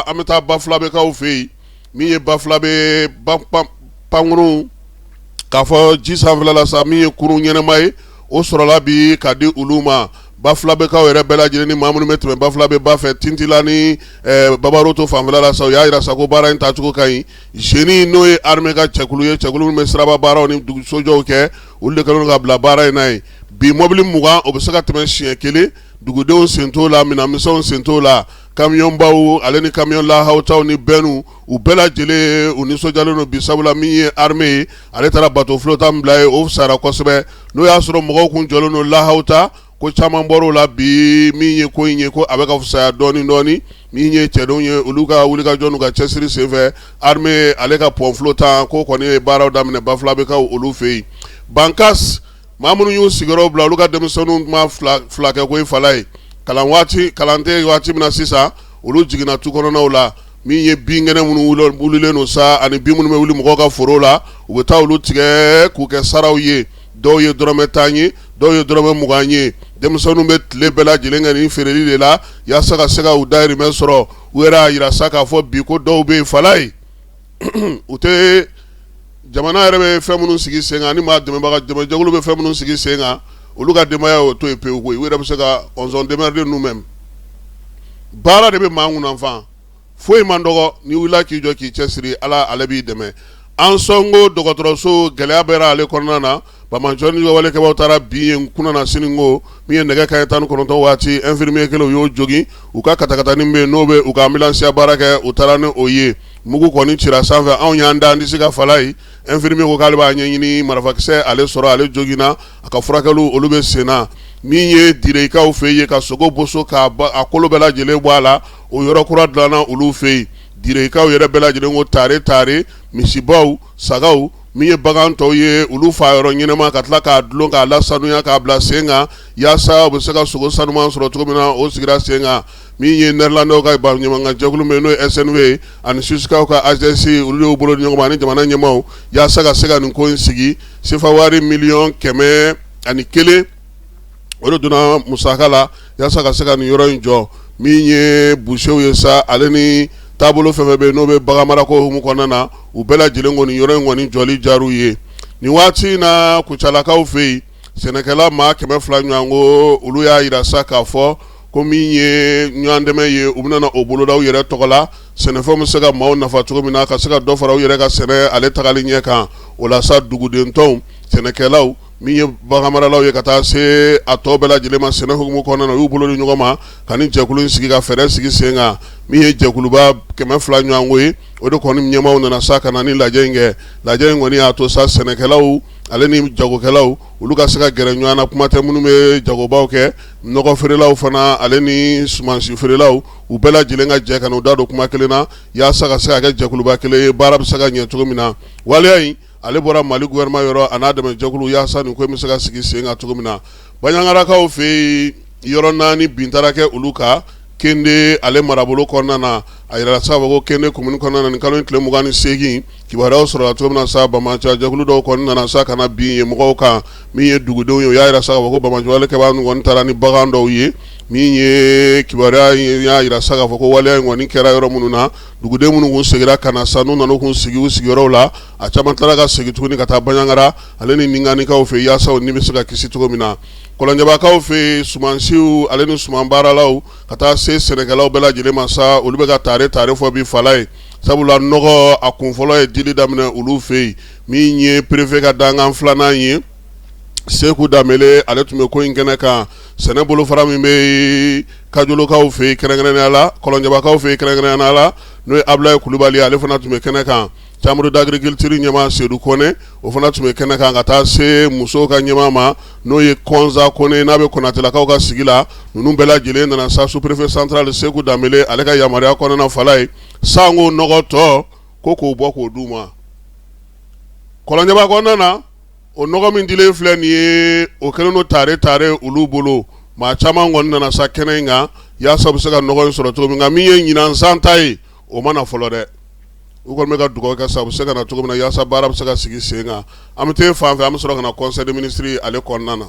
an bɛ taa ba fila bɛ kaw fɛ yen min ye ba fila bɛ pankuru k'a fɔ ji sanfɛla sa min ye kurun ɲɛnɛma ye o sɔrɔla bi ka di olu ma ba fila bɛ kaw yɛrɛ bɛɛ lajɛlen ni maa minnu bɛ tɛmɛ ba fila bɛ ba fɛ Tintila ni Babaroto fanfɛla la sa u y'a yira sa ko baara in tacogo ka ɲi jeune n'o ye armée ka cɛkulu ye cɛkulu min bɛ siraba baaraw ni sojɔw kɛ olu de kɛlen ka bila baara in na ye bi mobili 20 o bɛ se ka tɛmɛ siɲɛ kelen dugudenw sen t'o la minɛnmisɛnw sen t'o la camion baw ale ni camion lahawtaw ni bɛnnu u bɛɛ lajɛlen u nisɔndiyalen don bi sabula min ye armée ye ale taara bateau flottant min bila ye o fisayara kosɛbɛ n'o y'a sɔrɔ mɔgɔw kun jɔlen don lahawta ko caman bɔr'o la bi min ye ko in ye ko a bɛ ka fisaya dɔɔni dɔɔni min ye cɛdenw ye olu ka wulikajɔ n'u ka cɛsiri senfɛ armée ale ka pont flottant ko kɔni ye baaraw daminɛ ba fila bɛ kaw olu fɛ yen Bankas maa minnu y'u sigiyɔrɔ bila olu ka denmisɛnninw ma fila kɛ ko ye fala ye kalan tɛ waati min na sisan olu jiginna tu kɔnɔnaw la min ye binkɛnɛ minnu wulilen don sa ani bin minnu bɛ wuli mɔgɔw ka foro la u bɛ taa olu tigɛ k'u kɛ saraw ye dɔw ye dɔrɔmɛ 10 ye dɔw ye dɔrɔmɛ 20 ye denmisɛnninw bɛ tile bɛɛ lajɛlen kɛ nin feereli de la yaasa ka se ka u dahirimɛ sɔrɔ u yɛrɛ y'a yira sa k'a fɔ bi ko dɔw bɛ yen fala ye u tɛ jamana yɛrɛ bɛ fɛn minnu sigi sen kan ani maa dɛmɛbaga dɛmɛjɛkulu bɛ fɛn minnu sigi sen kan olu ka denbaya y'o to yen pewu koyi u yɛrɛ bɛ se ka on s'en démerder nous-mêmes baara de bɛ maa ŋunanfan foyi man dɔgɔ ni wulila k'i jɔ k'i cɛsiri ala ale b'i dɛmɛ an sɔnko dɔgɔtɔrɔso gɛlɛya bɛra ale kɔnɔna na Bamanjɔ ni walekɛbaw taara bi ye kunna na sini ko min ye nɛgɛ kanɲɛ 19 waati infirmier kelen u y'o jogi u ka katakatanin bɛ yen n'o bɛ u ka ambulanciya baara kɛ u taara ni o ye mugu kɔni cira sanfɛ anw y'an da an tɛ se ka fala ye infirmier ko k'ale b'a ɲɛɲini marifakisɛ ale sɔrɔ ale joginna a ka furakɛliw olu bɛ sen na min ye direkaw fɛ yen ka sogo boso k'a a kolo bɛɛ lajɛlen bɔ a la o yɔrɔ kura dilanna olu fɛ yen direkaw yɛrɛ bɛɛ lajɛlen ko tare misibaw sagaw min ye bagan tɔw ye olu fa yɔrɔ ɲɛnama ka tila k'a dulon k'a lasanuya k'a bila sen kan yaasa u bɛ se ka sogo sanuman sɔrɔ cogo min na o sigira sen kan min ye nɛrɛlandɛw ka ɲamankan jɛkulu min n'o ye SNV ani susikaw ka AGS olu y'u bolo di ɲɔgɔn ma ani jamana ɲɛmaaw yaasa ka se ka nin ko in sigi sefa wari 1,100,000 o de donna musaka la yaasa ka se ka nin yɔrɔ in jɔ min ye boucherw ye sa ale ni taabolo fɛn fɛn bɛ yen n'o bɛ bagan marako hukumu kɔnɔna na u bɛɛ lajɛlen kɔni yɔrɔ in kɔni jɔli diyar'u ye nin waati in na kucalakaw fɛ yen sɛnɛkɛla maa 200 ɲɔgɔn ko olu y'a yira sa k'a fɔ ko min ye ɲɔgɔn dɛmɛ ye u bɛna o boloda u yɛrɛ tɔgɔ la sɛnɛfɛnw bɛ se ka maaw nafa cogo min na ka se ka dɔ fara u yɛrɛ ka sɛnɛ ale tagali ɲɛ kan o la sa dugudentɔw sɛnɛkɛlaw min ye baganmaralaw ye ka taa se a tɔ bɛɛ lajɛlen ma sɛnɛ hukumu kɔnɔna na u y'u bolo di ɲɔgɔn ma ka nin jɛkulu in sigi ka fɛɛrɛ sigi sen kan min ye jɛkuluba 200 ɲɔgɔn ko ye o de kɔni ɲɛmaaw nana sa ka na ni lajɛ in kɛ lajɛ in kɔni y'a to sa sɛnɛkɛlaw ale ni jagokɛlaw olu ka se ka gɛrɛ ɲɔgɔn na kuma tɛ minnu bɛ jagobaw kɛ nɔgɔ feerelaw fana ale ni sumansi feerelaw u bɛɛ lajɛlen ka jɛ ka n'u da don kuma kelen na yaasa ka se ka kɛ jɛkuluba kelen ye baara bɛ se ka ɲɛ cogo min na waleya in ale bɔra Mali gouvernement yɔrɔ a n'a dɛmɛjɛkulu yaasa nin ko in bɛ se ka sigi sen kan cogo min na Baɲangarakaw fɛ yen yɔrɔ 4 bin taara kɛ olu kan Kende ale marabolo kɔnɔna na a yɛrɛ sababu ko Kende commune kɔnɔna na nin kalo in tile 28 kibaruyaw sɔrɔla cogo min na sa Bamanjɔ jɛkulu dɔw kɔni nana sa ka na bin ye mɔgɔw kan min ye dugudenw ye u y'a yira sa k'a fɔ ko Bamanjɔ walekɛbaa ninnu kɔni taara ni bagan dɔw ye min ye kibaruya y'a yira sa k'a fɔ ko waleya in kɔni kɛra yɔrɔ minnu na duguden minnu kun segira ka na sa n'u nana kun sigi u sigiyɔrɔw la a caman taara ka segin tuguni ka taa Baɲangara ale ni Ninganikaw fɛ yaasa o ni bɛ se ka kisi cogo min na Kɔlɔnjɛbakaw fɛ sumansiw ale ni suman baaralaw ka taa se sɛnɛkɛlaw bɛɛ lajɛlen ma sa olu bɛ ka tare fɔ bi fala ye sabula nɔgɔ a kun fɔlɔ ye dili daminɛ olu fɛ yen min ye préfet ka dankan 2nan ye Seku Damele ale tun bɛ ko in kɛnɛ kan sɛnɛ bolofara min bɛ Kajolokaw fɛ yen kɛrɛnkɛrɛnnenya la Kɔlɔnjɛbakaw fɛ yen kɛrɛnkɛrɛnnenya la n'o ye Ablaye Kulubali ale fana tun bɛ kɛnɛ kan Chambre d'agriculture ɲɛmaa Seydou Kone o fana tun bɛ kɛnɛ kan ka taa se musow ka ɲɛmaa ma n'o ye Konza Kone n'a bɛ Konatelakaw ka sigi la ninnu bɛɛ lajɛlen nana sa sous-préfet central Seku Damele ale ka yamaruya kɔnɔna fala ye sango nɔgɔ tɔ ko k'o bɔ k'o d'u ma Kɔlɔnjɛba kɔnɔna na o nɔgɔ min dilen filɛ nin ye o kɛlen don tare olu bolo maa caman kɔni nana sa kɛnɛ in kan yaasa u bɛ se ka nɔgɔ in sɔrɔ cogo min nka min ye ɲinan ta ye o ma na fɔlɔ dɛ u kɔni bɛ ka dugawu kɛ sa u bɛ se ka na cogo min na yaasa baara bɛ se ka sigi sen kan an bɛ taa fan fɛ an bɛ sɔrɔ ka na conseil des ministres ale kɔnɔna na